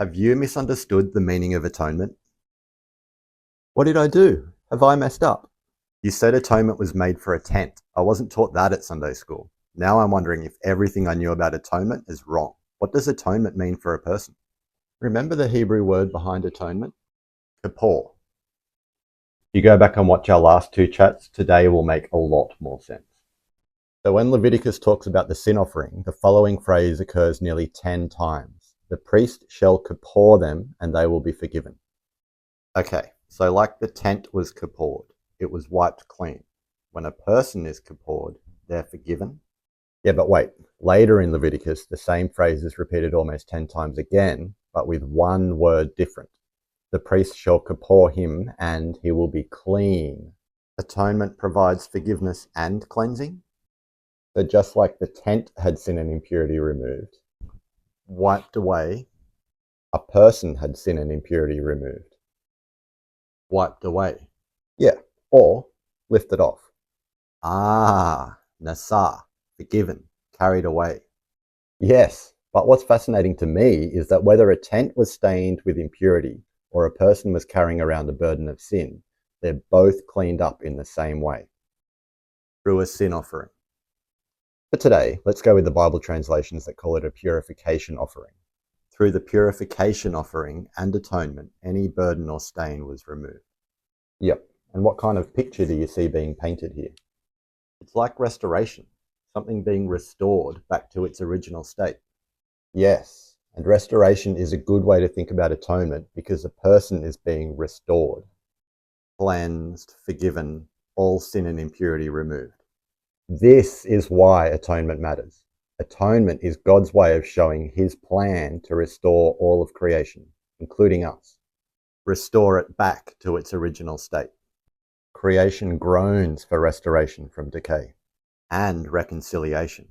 Have you misunderstood the meaning of atonement? What did I do? Have I messed up? You said atonement was made for a tent. I wasn't taught that at Sunday school. Now I'm wondering if everything I knew about atonement is wrong. What does atonement mean for a person? Remember the Hebrew word behind atonement? Kippur. You go back and watch our last two chats, today will make a lot more sense. So when Leviticus talks about the sin offering, the following phrase occurs nearly 10 times. The priest shall kippur them and they will be forgiven. Okay, so like the tent was kippured, it was wiped clean. When a person is kippured, they're forgiven. Yeah, but wait, later in Leviticus, the same phrase is repeated almost 10 times again, but with one word different. The priest shall kippur him and he will be clean. Atonement provides forgiveness and cleansing. So just like the tent had sin and impurity removed, wiped away, a person had sin and impurity removed. Wiped away. Yeah, or lifted off. Ah, nasa, forgiven, carried away. Yes, but what's fascinating to me is that whether a tent was stained with impurity or a person was carrying around a burden of sin, they're both cleaned up in the same way, through a sin offering. But today, let's go with the Bible translations that call it a purification offering. Through the purification offering and atonement, any burden or stain was removed. Yep, and what kind of picture do you see being painted here? It's like restoration, something being restored back to its original state. Yes, and restoration is a good way to think about atonement because a person is being restored, cleansed, forgiven, all sin and impurity removed. This is why atonement matters. Atonement is God's way of showing his plan to restore all of creation, including us. Restore it back to its original state. Creation groans for restoration from decay and reconciliation.